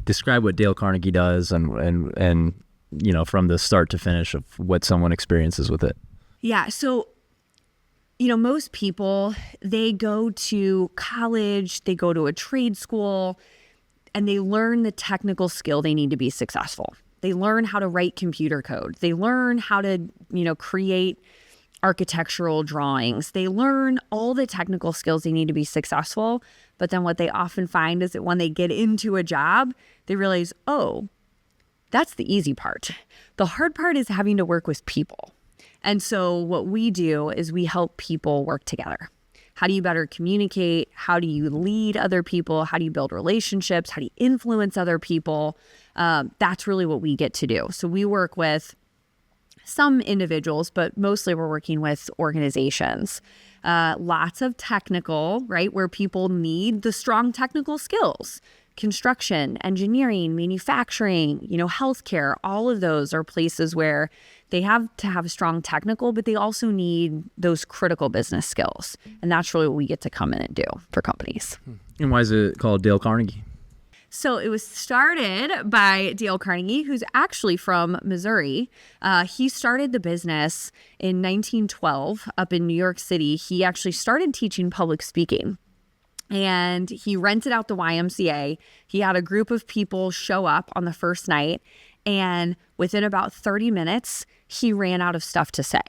describe what Dale Carnegie does and from the start to finish of what someone experiences with it. Yeah. So, most people, they go to college, they go to a trade school, and they learn the technical skill they need to be successful. They learn how to write computer code. They learn how to, create architectural drawings. They learn all the technical skills they need to be successful. But then what they often find is that when they get into a job, they realize, oh, that's the easy part. The hard part is having to work with people. And so what we do is we help people work together. How do you better communicate? How do you lead other people? How do you build relationships? How do you influence other people? That's really what we get to do. So we work with some individuals, but mostly we're working with organizations. Lots of technical, right, where people need the strong technical skills. Construction, engineering, manufacturing, healthcare, all of those are places where they have to have strong technical, but they also need those critical business skills. And that's really what we get to come in and do for companies. And why is it called Dale Carnegie? So it was started by Dale Carnegie, who's actually from Missouri. He started the business in 1912 up in New York City. He actually started teaching public speaking. And he rented out the YMCA. He had a group of people show up on the first night. And within about 30 minutes, he ran out of stuff to say.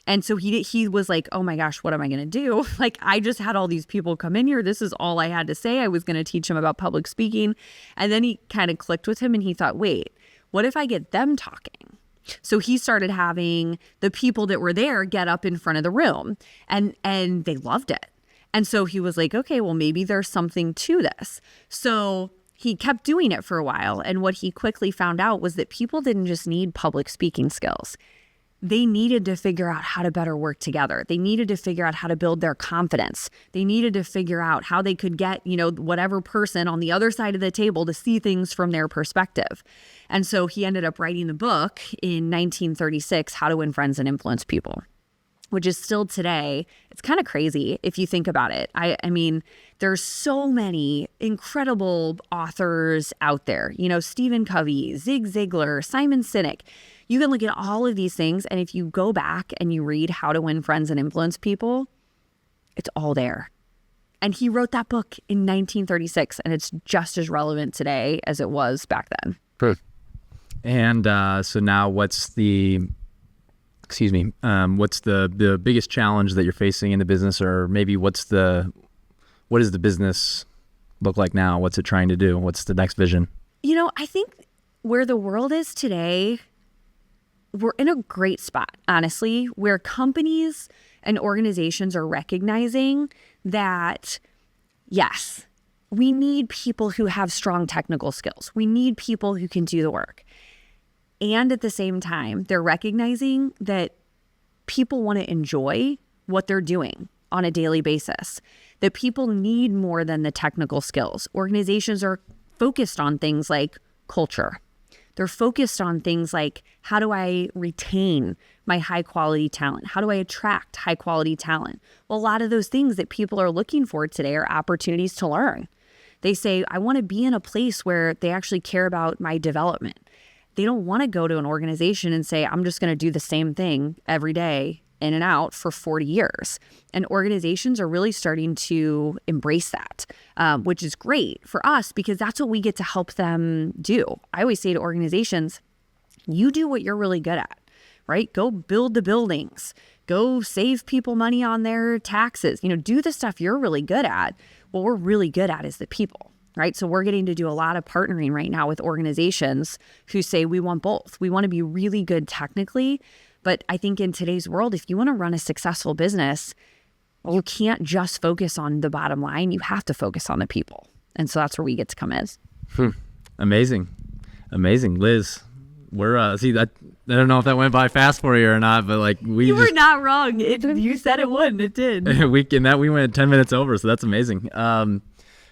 And so he was like, oh my gosh, what am I going to do? Like, I just had all these people come in here. This is all I had to say. I was going to teach him about public speaking. And then he kind of clicked with him and he thought, wait, what if I get them talking? So he started having the people that were there get up in front of the room and they loved it. And so he was like, okay, well, maybe there's something to this. So he kept doing it for a while. And what he quickly found out was that people didn't just need public speaking skills. They needed to figure out how to better work together. They needed to figure out how to build their confidence. They needed to figure out how they could get, whatever person on the other side of the table to see things from their perspective. And so he ended up writing the book in 1936, How to Win Friends and Influence People, which is still today. It's kind of crazy if you think about it. I mean, there's so many incredible authors out there. Stephen Covey, Zig Ziglar, Simon Sinek. You can look at all of these things, and if you go back and you read How to Win Friends and Influence People, it's all there. And he wrote that book in 1936, and it's just as relevant today as it was back then. And so now what's the biggest challenge that you're facing in the business, or maybe what does the business look like now? What's it trying to do? What's the next vision? I think where the world is today, we're in a great spot, honestly, where companies and organizations are recognizing that, yes, we need people who have strong technical skills. We need people who can do the work. And at the same time, they're recognizing that people want to enjoy what they're doing on a daily basis, that people need more than the technical skills. Organizations are focused on things like culture. They're focused on things like, how do I retain my high quality talent? How do I attract high quality talent? Well, a lot of those things that people are looking for today are opportunities to learn. They say, I want to be in a place where they actually care about my development. They don't want to go to an organization and say, I'm just going to do the same thing every day in and out for 40 years. And organizations are really starting to embrace that, which is great for us because that's what we get to help them do. I always say to organizations, you do what you're really good at, right? Go build the buildings, go save people money on their taxes, do the stuff you're really good at. What we're really good at is the people. Right. So we're getting to do a lot of partnering right now with organizations who say we want both. We want to be really good technically. But I think in today's world, if you want to run a successful business, you can't just focus on the bottom line. You have to focus on the people. And so that's where we get to come in. Amazing. Liz, we're I don't know if that went by fast for you or not, but you were not wrong. You said it wouldn't. It did. we went 10 minutes over. So that's amazing.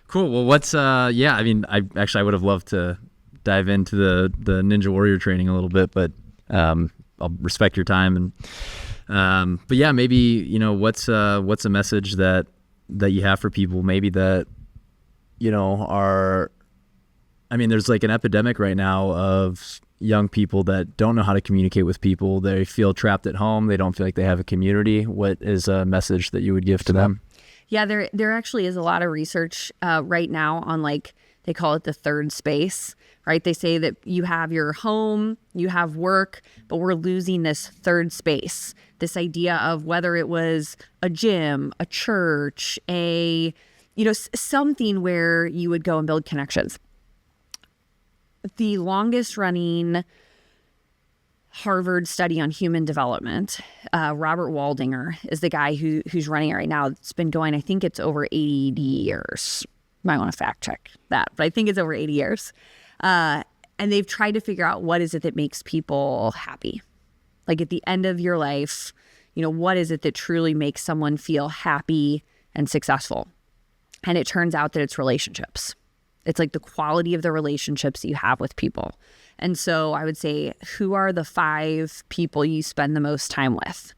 Cool. Well, what's I would have loved to dive into the Ninja Warrior training a little bit, but I'll respect your time. And but yeah, maybe what's a message that you have for people maybe that are I mean, there's like an epidemic right now of young people that don't know how to communicate with people. They feel trapped at home. They don't feel like they have a community. What is a message that you would give to them? Yeah, there actually is a lot of research right now on, like, they call it the third space, right? They say that you have your home, you have work, but we're losing this third space. This idea of whether it was a gym, a church, something where you would go and build connections. The longest running Harvard study on human development, Robert Waldinger is the guy who's running it right now. It's been going, I think it's over 80 years. Might want to fact check that, but I think it's over 80 years. And they've tried to figure out what is it that makes people happy. Like at the end of your life, what is it that truly makes someone feel happy and successful? And it turns out that it's relationships. It's like the quality of the relationships you have with people. And so I would say, who are the 5 people you spend the most time with?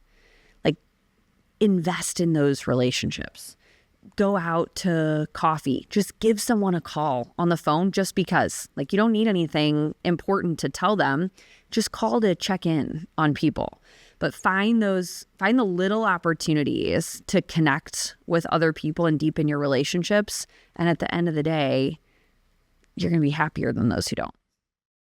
Like, invest in those relationships. Go out to coffee. Just give someone a call on the phone just because. Like, you don't need anything important to tell them. Just call to check in on people. But find the little opportunities to connect with other people and deepen your relationships. And at the end of the day, you're going to be happier than those who don't.